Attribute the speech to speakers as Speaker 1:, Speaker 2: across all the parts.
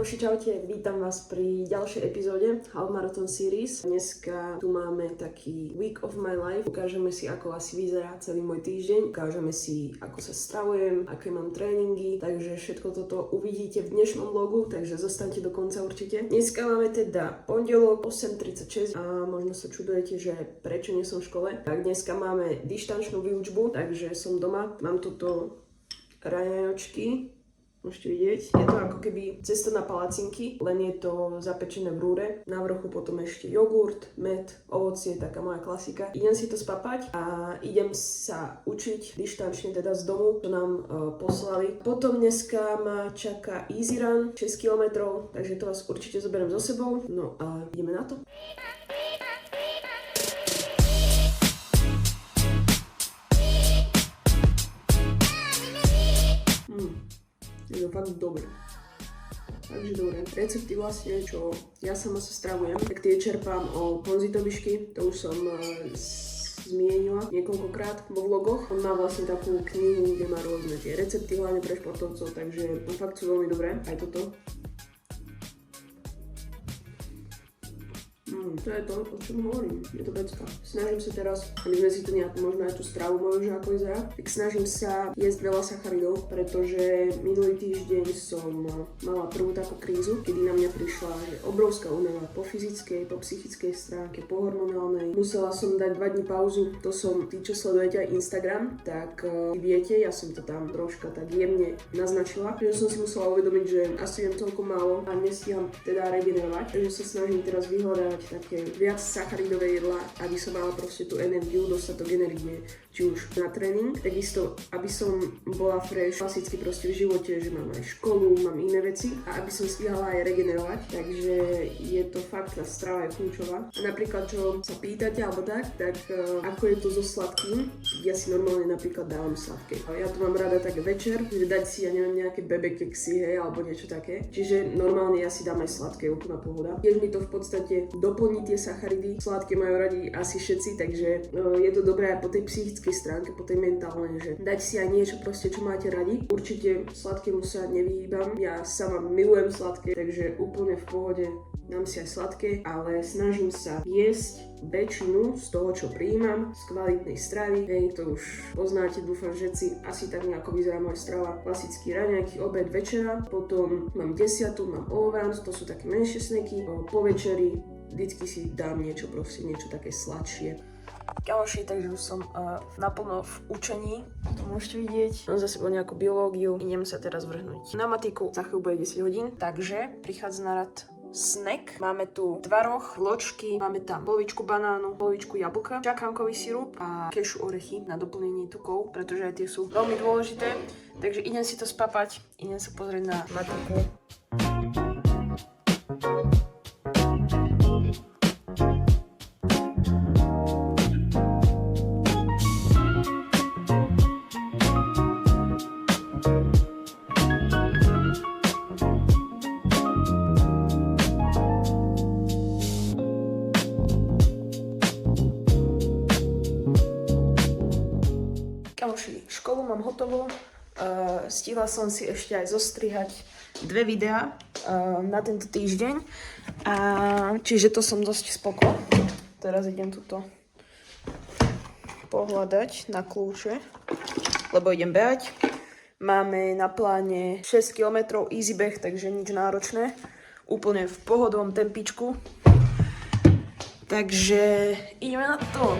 Speaker 1: Čauši, čaute, vítam vás pri ďalšej epizóde Half Marathon Series. Dneska tu máme taký Week of my life. Ukážeme si, ako asi vyzerá celý môj týždeň. Ukážeme si, ako sa stravujem, aké mám tréningy. Takže všetko toto uvidíte v dnešnom vlogu, takže zostaňte do konca určite. Dneska máme teda pondelok 8:36 a možno sa čudujete, že prečo nie som v škole. Tak dneska máme dištančnú výučbu, takže som doma. Mám tuto raňajočky. Môžete vidieť, je to ako keby cesta na palacinky, len je to zapečené v rúre. Na vrchu potom ešte jogurt, med, ovocie, taká moja klasika. Idem si to spapať a idem sa učiť dištančne teda z domu, čo nám poslali. Potom dneska ma čaká easy run, 6 km, takže to vás určite zoberiem so sebou. No a ideme na to. Je to fakt dobré. Takže dobre, recepty vlastne, čo ja sama sa stravujem, tak tie čerpám o Ponzitobišky, to už som zmienila niekoľkokrát vo vlogoch. On má vlastne takú knihu, kde má rôzne tie recepty, hlavne pre športovcov, takže fakt sú veľmi dobré, aj toto. To je to, o čom hovorím. Je to pecka. Snažím sa teraz, aby sme si to nejak možno aj tú stravu moju, že ako vyzerá, tak snažím sa jesť veľa sacharidov, pretože minulý týždeň som mala prvú takú krízu, kedy na mňa prišla obrovská únava po fyzickej, po psychickej stránke, po hormonálnej. Musela som dať 2 dní pauzu. To som, tí, čo sledujete aj Instagram, tak viete, ja som to tam troška tak jemne naznačila, že som si musela uvedomiť, že asi jem celkom málo a nestíham teda regenerovať, takže sa snažím teraz vyhľadávať také viac sacharidové jedlá, aby som mala proste tú energiu, dostatok energie, či už na tréning, takisto, aby som bola fresh, klasicky proste v živote, že mám aj školu, mám iné veci a aby som stihala aj regenerovať, takže je to fakt, tá strava je kľúčová. A napríklad, čo sa pýtate alebo tak ako je to so sladkým, ja si normálne napríklad dávam sladké. Ja to mám rada tak večer, že dať si, ja neviem, nejaké bebekeksy, hej, alebo niečo také. Čiže normálne ja si dám aj sladké, úplná pohoda. Tiež mi to v podstate doplní tie sacharidy. Sladké majú radi asi všetci, takže je to dobré aj po tej psychickej stránke, po tej mentálnej, že dať si aj niečo proste, čo máte radi. Určite sladkému sa nevyhýbam. Ja sama milujem sladké, takže úplne v pohode dám si aj sladké, ale snažím sa jesť väčšinu z toho, čo prijímam, z kvalitnej stravy. Hej, to už poznáte, dúfam, že všetci asi tak nejako vyzerá moja strava. Klasický raňajky, obed, večera, potom mám 10, mám ovans, to sú také menšie sneky. Po večeri vždycky si dám niečo, proste niečo také sladšie. Kamoši, takže už som naplno v učení, to môžete vidieť. Mám za sebou nejakú biológiu, idem sa teraz vrhnúť na matiku, za chvíľu bude 10 hodín, takže prichádza na rad snack. Máme tu tvaroh, vločky, máme tam polovičku banánu, polovičku jablka, čakánkový sirup a kešu orechy na doplnenie tukov, pretože aj tie sú veľmi dôležité. Takže idem si to spapať, idem sa pozrieť na matiku. Kamoši, školu mám hotovú, stihla som si ešte aj zostrihať 2 videá na tento týždeň, čiže to som dosť spoko. Teraz idem tuto pohľadať na kľúče, lebo idem behať. Máme na pláne 6 km easy beh, takže nič náročné, úplne v pohodovom tempičku. Takže ideme na to.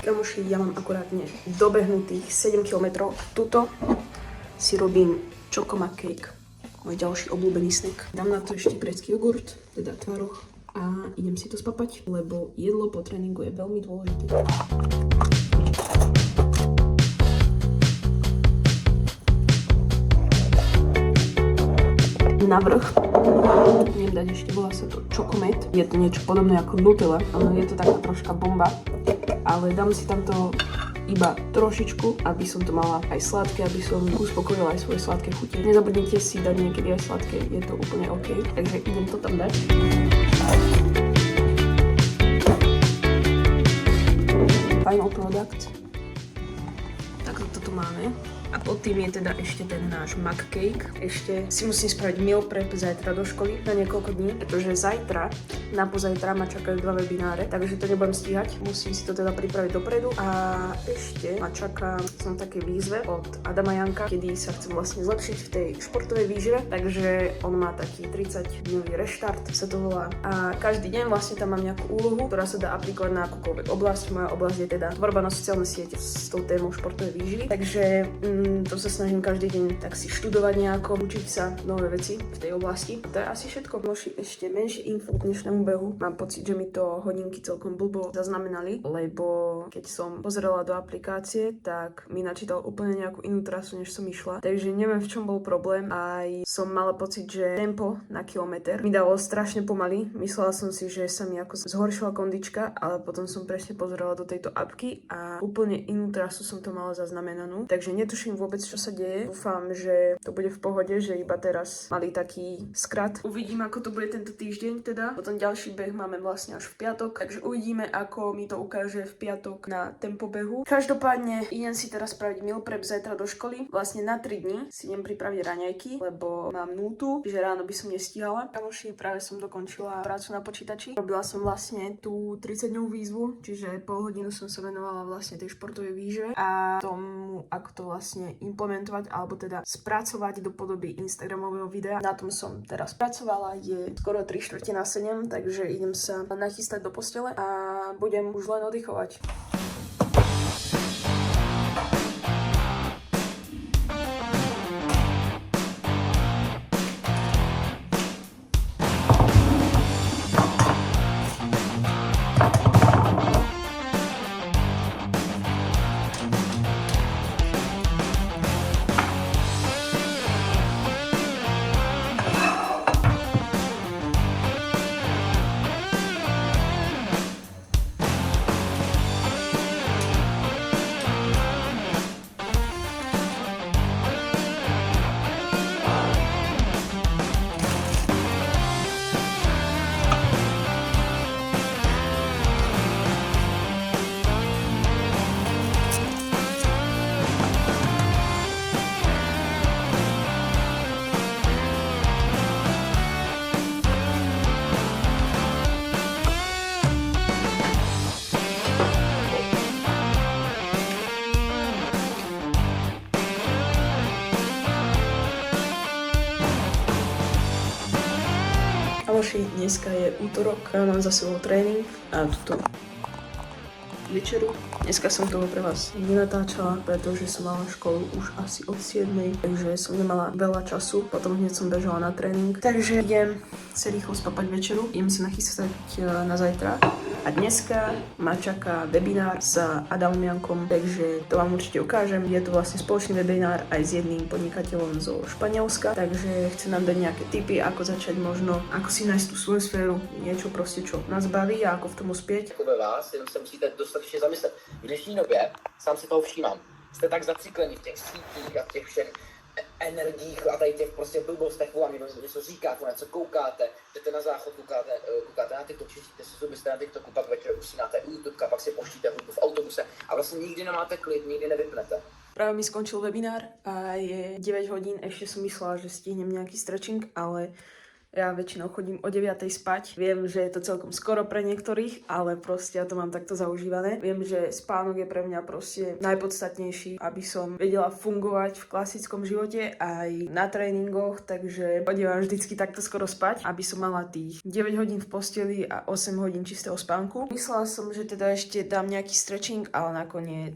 Speaker 1: Kamoši, ja mám akurátne dobehnutých 7 km a tuto si robím Chocomac cake, môj ďalší obľúbený snack. Dám na to ešte grécky jogurt, teda tvaroh a idem si to spapať, lebo jedlo po tréningu je veľmi dôležité. Navrch idem dať ešte, volá sa to Chocomat. Je to niečo podobné ako Nutella, je to taká troška bomba, ale dám si tam to iba trošičku, aby som to mala aj sladké, aby som uspokojila aj svoje sladké chuti. Nezabudnite si dať niekedy aj sladké, je to úplne OK. Takže idem to tam dať. Final product. Tak toto máme. A pod tým je teda ešte ten náš mug cake. Ešte si musím spraviť meal prep zajtra do školy na niekoľko dní, pretože zajtra, na pozajtra ma čakajú 2 webináre, takže to nebudem stíhať. Musím si to teda pripraviť dopredu a ešte ma čaká som také výzve od Adama Janka, kedy sa chcem vlastne zlepšiť v tej športovej výžive, takže on má taký 30-dňový reštart, sa to volá. A každý deň vlastne tam mám nejakú úlohu, ktorá sa dá aplikovať na akúkoľvek oblasť. Moja oblasť je teda tvorba na sociálne siete s tou témou športovej výživy, takže to sa snažím každý deň tak si študovať nejako, učiť sa nové veci v tej oblasti. To je asi všetko. Možno ešte menšie info k dnešnému behu. Mám pocit, že mi to hodinky celkom blbo zaznamenali, lebo keď som pozerala do aplikácie, tak mi načítal úplne nejakú inú trasu, než som išla. Takže neviem, v čom bol problém. Aj som mala pocit, že tempo na kilometr mi dalo strašne pomaly. Myslela som si, že sa mi ako zhoršila kondička, ale potom som presne pozerala do tejto apky a úplne inú trasu som to mala zaznamenanú. Takže netuším vôbec, čo sa deje. Dúfam, že to bude v pohode, že iba teraz mali taký skrat. Uvidím, ako to bude tento týždeň teda. Potom ďalší beh máme vlastne až v piatok, takže uvidíme, ako mi to ukáže v piatok na tempo behu. Každopádne idem si teraz spraviť meal prep zajtra do školy. Vlastne na 3 dni si idem pripraviť raňajky, lebo mám nútu, že ráno by som nestíhala. Kamoši, práve som dokončila prácu na počítači. Robila som vlastne tú 30-dňovú výzvu, čiže pol hodinu som sa venovala vlastne tej športovej výžive a tomu, ako to vlastne implementovať alebo teda spracovať do podoby Instagramového videa. Na tom som teraz pracovala, je skoro 3:4/7, takže idem sa nachystať do postele a budem už len oddychovať. Kamoši, dneska je útorok, mám za sebou tréning a túto večeru. Dneska som toho pre vás nenatáčala, pretože som mala školu už asi od 7, takže som nemala veľa času, potom hneď som bežala na tréning. Takže idem sa rýchlo spapať večeru, idem sa nachystať na zajtra. A dneska ma čaká webinár s Adamom Jankom, takže to vám určite ukážem. Je to vlastne spoločný webinár aj s jedným podnikateľom zo Španielska, takže chcem nám dať nejaké tipy, ako začať možno, ako si nájsť tú svoju sféru, niečo proste, čo nás baví a ako v tom uspieť.
Speaker 2: Takové vás, jenom se musíte dostatečně zamyslet. V dnešní době, sám si toho všímám, jste tak zacikleni v těch sítích a v těch všech energiích a tady těch prostě blbostech, vám něco říkáte, něco koukáte, jdete na záchod, koukáte na TikTok, čistíte si zuby, jste na TikToku, pak večer usínáte u YouTube, pak si poštíte hudbu v autobuse a vlastně nikdy nemáte klid, nikdy nevypnete.
Speaker 1: Práve mi skončil webinár a je 9 hodín, ešte som myslela, že stihnem nejaký stretching, ale ja väčšinou chodím o 9 spať. Viem, že je to celkom skoro pre niektorých, ale proste ja to mám takto zaužívané. Viem, že spánok je pre mňa proste najpodstatnejší, aby som vedela fungovať v klasickom živote aj na tréningoch, takže chodím vždycky takto skoro spať, aby som mala tých 9 hodín v posteli a 8 hodín čistého spánku. Myslela som, že teda ešte dám nejaký stretching, ale nakoniec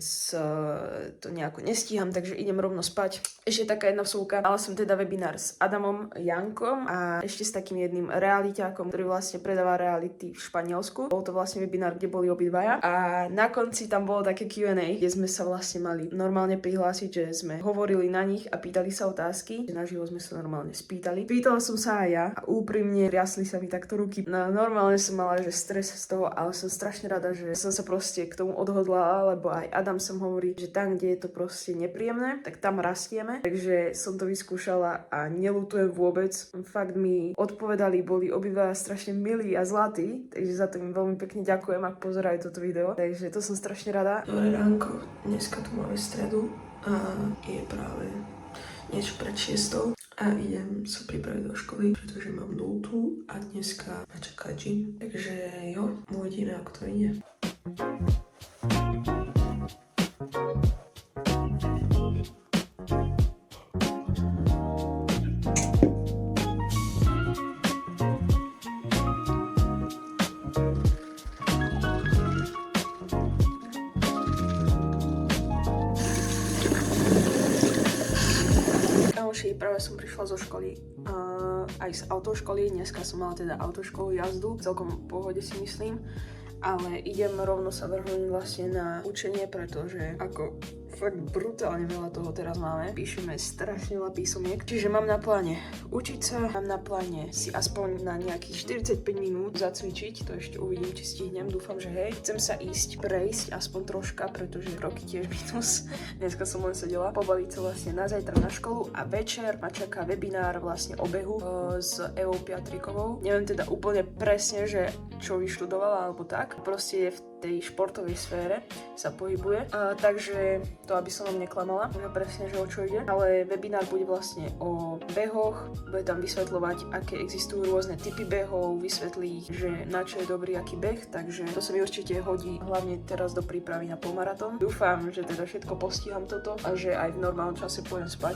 Speaker 1: to nejako nestíham, takže idem rovno spať. Ešte taká jedna vsúka. Mala som teda webinár s Adamom Jankom a ešte s takým jedným realiťákom, ktorý vlastne predáva reality v Španielsku. Bol to vlastne webinár, kde boli obidvaja a na konci tam bolo také Q&A, kde sme sa vlastne mali normálne prihlásiť, že sme hovorili na nich a pýtali sa otázky. Naživo sme sa normálne spýtali. Pýtala som sa aj ja a úprimne riasli sa mi takto ruky. No, normálne som mala, že stres z toho, ale som strašne rada, že som sa proste k tomu odhodlala, lebo aj Adam som hovorí, že tam, kde je to proste nepríjemné, tak tam rastieme. Takže som to vyskúšala a neľutujem vôbec. Fakt mi odpovedali, boli obidva strašne milí a zlatí, takže za to im veľmi pekne ďakujem, ak pozerajú toto video. Takže to som strašne rada. Dobré ránko, dneska tu máme stredu a je práve niečo pred 6 a idem sa pripraviť do školy, pretože mám 0 a dneska ma čaká gym. Takže jo, uvidíme, ako to ide. Práve som prišla zo školy, aj z autoškoly, dneska som mala teda autoškolu jazdu, celkom v pohode si myslím, ale idem rovno sa vrhnúť vlastne na učenie, pretože ako fakt brutálne veľa toho teraz máme. Píšeme strašne veľa písomiek, čiže mám na pláne učiť sa, mám na pláne si aspoň na nejakých 45 minút zacvičiť, to ešte uvidím, či stihnem, dúfam, že hej. Chcem sa prejsť aspoň troška, pretože roky tiež minus. Dneska som len sedela, pobaviť sa vlastne na zajtra na školu a večer ma čaká webinár vlastne o behu s Evou Piatrikovou. Neviem teda úplne presne, že čo vyštudovala alebo tak, proste je v tej športovej sfére sa pohybuje, takže to aby som vám neklamala, že presne, že o čo ide, ale webinár bude vlastne o behoch, bude tam vysvetľovať, aké existujú rôzne typy behov, vysvetlí, že na čo je dobrý aký beh, takže to sa mi určite hodí, hlavne teraz do prípravy na polmaratón. Dúfam, že teda všetko postíham toto a že aj v normálnom čase pôjdem spať.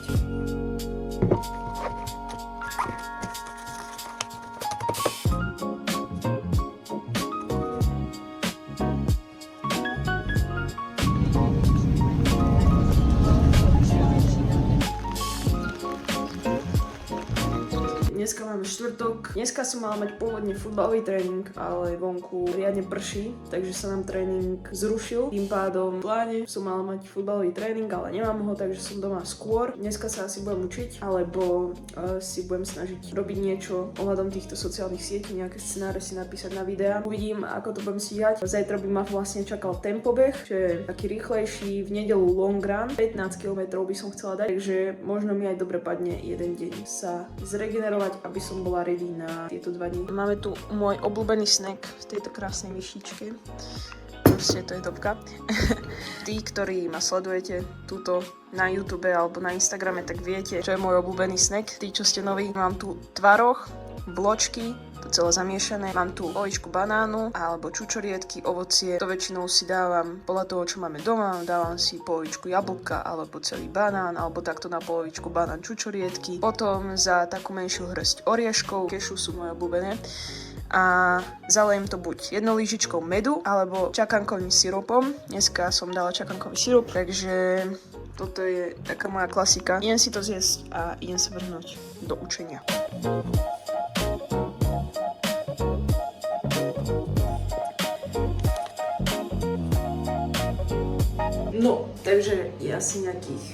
Speaker 1: Dneska máme štvrtok. Dneska som mala mať pôvodne futbalový tréning, ale vonku riadne prší, takže sa nám tréning zrušil. Tým pádom v pláne som mala mať futbalový tréning, ale nemám ho, takže som doma skôr. Dneska sa asi budem učiť, alebo si budem snažiť robiť niečo ohľadom týchto sociálnych sietí, nejaké scenáre si napísať na videá. Uvidím, ako to budem stíhať. Zajtra by ma vlastne čakal tempobeh, čo je taký rýchlejší, v nedeľu long run. 15 km by som chcela dať, takže možno mi aj dobre padne jeden deň sa zregenerovať, aby som bola ready na tieto 2 dní. Máme tu môj obľúbený snack v tejto krásnej myšičke. Proste to je topka. Tí, ktorí ma sledujete túto na YouTube alebo na Instagrame, tak viete, čo je môj obľúbený snack. Tí, čo ste noví, mám tu tvaroh, bločky, to celé zamiešané. Mám tu poličku banánu alebo čučoriedky, ovocie. To väčšinou si dávam podľa toho, čo máme doma. Dávam si polovičku jablka alebo celý banán, alebo takto na polovičku banán čučoriedky. Potom za takú menšiu hrsť orieškov, kešu sú moje obľúbené. A zalejem to buď jednou lyžičkou medu alebo čakankovým sirupom. Dneska som dala čakankový sirup, takže toto je taká moja klasika. Idem si to zjesť a idem sa vrhnúť do učenia. No, takže je asi nejakých...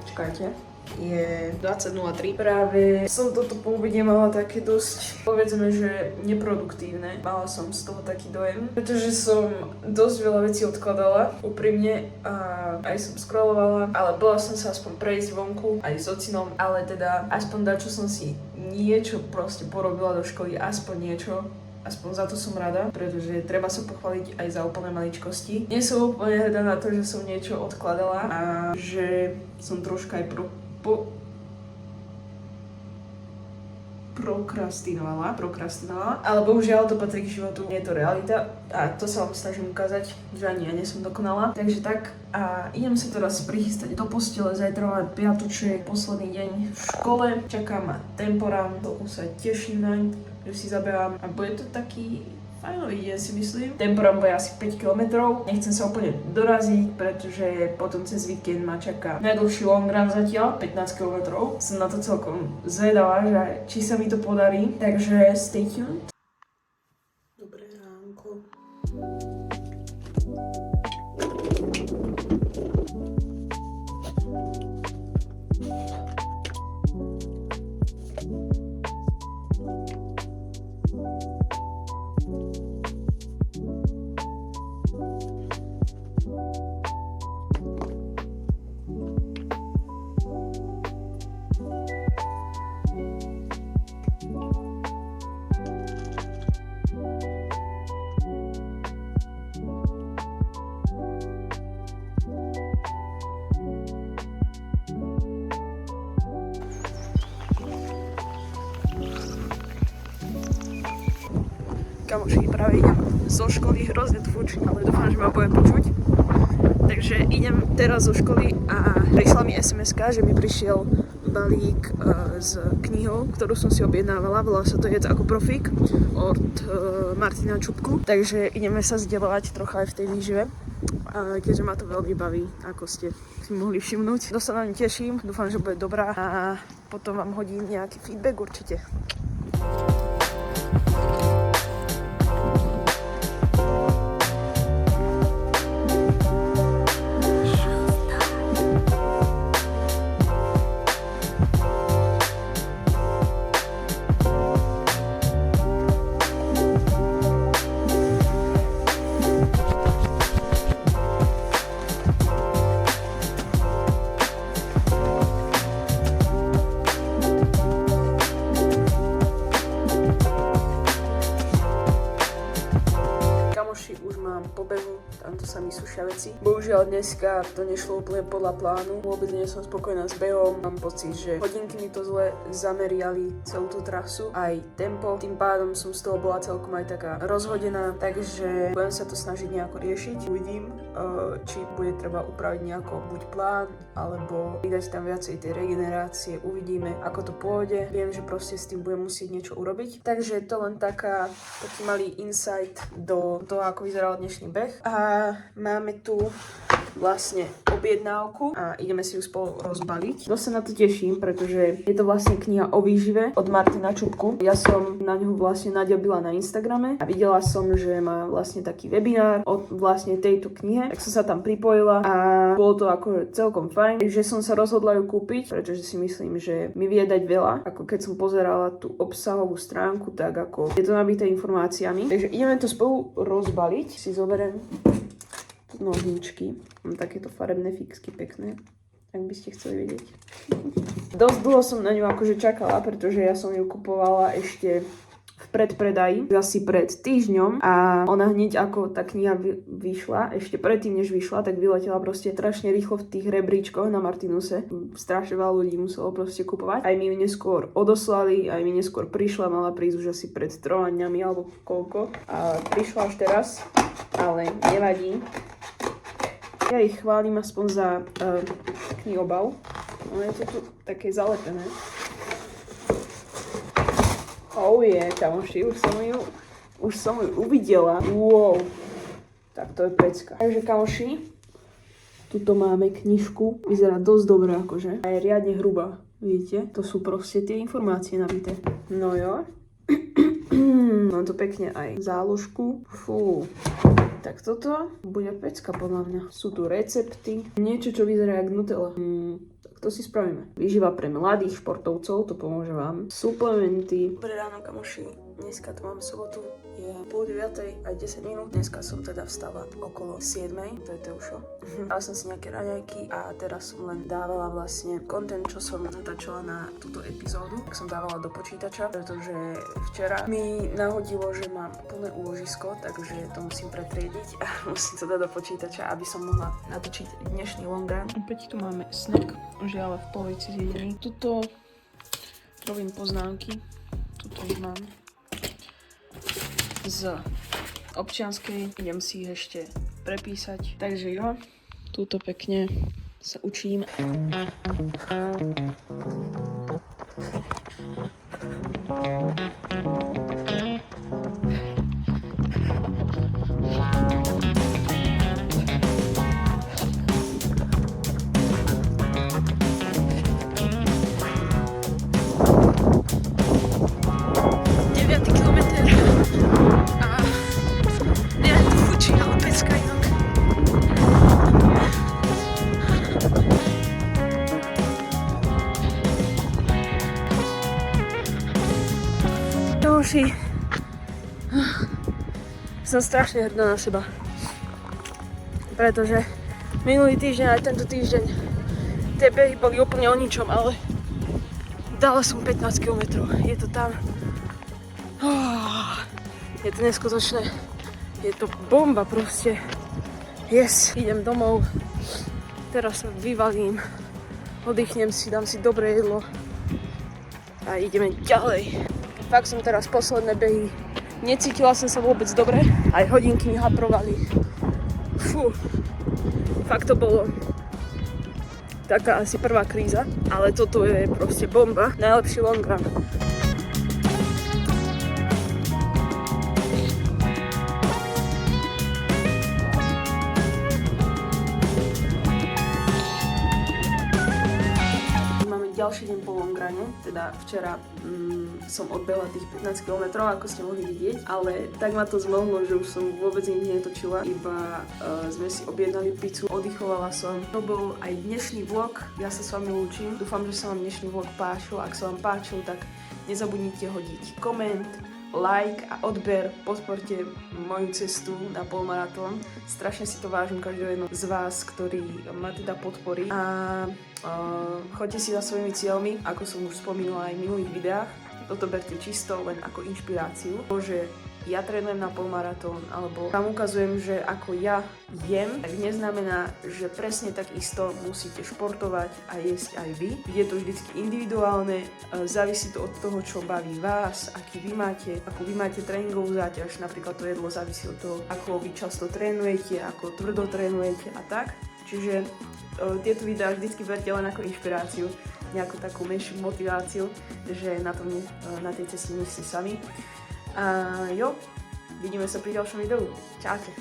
Speaker 1: Čakajte. Je 20.03. Práve som toto poobede mala také dosť, povedzme, že neproduktívne. Mala som z toho taký dojem, pretože som dosť veľa vecí odkladala, úprimne, a aj som scrollovala, ale bola som sa aspoň prejsť vonku, aj s ocinom, ale teda aspoň čo som si niečo proste porobila do školy, aspoň niečo. Aspoň za to som rada, pretože treba sa pochváliť aj za úplné maličkosti. Nie som úplne hrdá na to, že som niečo odkladala a že som troška aj prokrastinovala, ale bohužiaľ to patrí k životu, nie je to realita a to sa vám snažím ukázať, že ani ja nie som dokonalá. Takže tak a idem sa teraz prichystať do postele, zajtra máme piatoček, posledný deň v škole, čaká ma temporám, toľko sa teším naň, že si zabehám a bude to taký fajno ide, si myslím. Temporom bude asi 5 km. Nechcem sa úplne doraziť, pretože potom cez víkend ma čaká najdlhší long run zatiaľ, 15 km. Som na to celkom zvedavá, že či sa mi to podarí, takže stay tuned. Dobré ránko. Kamoši, práve idem zo školy, hrozne to fúči, ale dúfam, že ma budem počuť. Takže idem teraz zo školy a prišla mi SMS-ka, že mi prišiel balík s knihou, ktorú som si objednávala, volá sa to Jedz ako profík od Martina Čupku. Takže ideme sa zdieľovať trocha aj v tej výžive, keďže ma to veľmi baví, ako ste si mohli všimnúť. Dosť sa na ňu teším, dúfam, že bude dobrá a potom vám hodím nejaký feedback určite. Už mám pobehu, tamto sa mi sušia veci. Bohužiaľ dneska to nešlo úplne podľa plánu, vôbec nie som spokojná s behom, mám pocit, že hodinky mi to zle zameriali celú tú trasu, aj tempo, tým pádom som z toho bola celkom aj taká rozhodená, takže budem sa to snažiť nejako riešiť. Uvidím, či bude treba upraviť nejako buď plán, alebo pridať tam viacej tej regenerácie, uvidíme, ako to pôjde. Viem, že proste s tým budem musieť niečo urobiť. Takže to len taký malý insight do toho, ako vyzeral dnešný beh. A máme tu vlastne objednávku a ideme si ju spolu rozbaliť. Dosť sa na to teším, pretože je to vlastne kniha o výžive od Martina Čupku. Ja som na ňu vlastne nadobila na Instagrame a videla som, že má vlastne taký webinár o vlastne tejto knihe, tak som sa tam pripojila a bolo to ako celkom fajn, takže som sa rozhodla ju kúpiť, pretože si myslím, že mi vie dať veľa, ako keď som pozerala tú obsahovú stránku, tak ako je to nabité informáciami. Takže ideme to spolu rozbaliť. Si zoberiem nožničky. Mám takéto farebné fixky pekné, ak by ste chceli vidieť. Dosť dlho som na ňu akože čakala, pretože ja som ju kupovala ešte v predpredaji, asi pred týždňom a ona hneď ako tá kniha vyšla, ešte predtým než vyšla, tak vyletela proste strašne rýchlo v tých rebríčkoch na Martinuse. Strašne veľa ľudí muselo proste kupovať. Aj mi ju neskôr odoslali, aj mi neskôr prišla, mala prísť už asi pred 3 dňami alebo koľko. A prišla až teraz, ale nevadí. Ja ich chválim aspoň za knihobav. No je to tu také zalepené. Oh yeah, kamoši, už som ju uvidela. Wow, tak to je pecka. Takže kamoši, tuto máme knižku, vyzerá dosť dobre akože. A je riadne hrubá, vidíte? To sú proste tie informácie nabité. No jo. Mám to pekne aj záložku. Fú. Tak toto bude pecka podľa mňa. Sú tu recepty. Niečo, čo vyzerá jak Nutella. Tak to si spravíme. Výživa pre mladých športovcov, to pomôže vám. Suplementy. Dobré ráno, kamoši. Dneska tu máme sobotu. Je 8:30 aj 10 minút. Dneska som teda vstala okolo 7. To je Teušo. Dala som si nejaké raňajky a teraz som len dávala vlastne content, čo som natáčala na túto epizódu. Tak som dávala do počítača, pretože včera mi nahodilo, že mám plné úložisko, takže to musím pretriediť a musím to dať do počítača, aby som mohla natočiť dnešný long run. Opäť tu máme snack, už je ale v polovici zjedený. Tuto robím poznámky. Tuto ich mám z občianskej, idem si ich ešte prepísať. Takže jo, túto pekne sa učím. kamoši, som strašne hrdá na seba. Pretože minulý týždeň aj tento týždeň tie behy boli úplne o ničom, ale dala som 15 km. Je to tam. Je to neskutočné. Je to bomba proste. Yes, idem domov. Teraz sa vyvalím. Oddychnem si, dám si dobré jedlo. A ideme ďalej. Fakt som teraz posledné behy. Necítila som sa vôbec dobre. Aj hodinky mi haprovali. Fú. Fakt to bolo taká asi prvá kríza. Ale toto je proste bomba. Najlepší long run. Ďalší deň po longrane, teda včera som odbehla tých 15 km, ako ste mohli vidieť, ale tak ma to zmohlo, že už som vôbec nikdy netočila, iba sme si objednali pizzu, oddychovala som. To bol aj dnešný vlog, ja sa s vami lúčim, dúfam, že sa vám dnešný vlog páčil, ak sa vám páčil, tak nezabudnite hodiť koment, like a odber, podporte moju cestu na polmaratón. Strašne si to vážim každého jedného z vás, ktorý ma teda podporí. A choďte si za svojimi cieľmi, ako som už spomínala aj v minulých videách. Toto berte čisto len ako inšpiráciu. To, že ja trénujem na polmaratón, alebo tam ukazujem, že ako ja jem, tak neznamená, že presne tak isto musíte športovať a jesť aj vy. Je to vždycky individuálne, závisí to od toho, čo baví vás, akú vy máte tréningovú záťaž, napríklad to jedlo závisí od toho, ako vy často trénujete, ako tvrdo trénujete a tak. Čiže tieto videá vždycky berte len ako inšpiráciu, nejakú takú menšiu motiváciu, že na tej ceste nie ste sami. A jo, vidíme sa pri ďalšom videu. Čaute.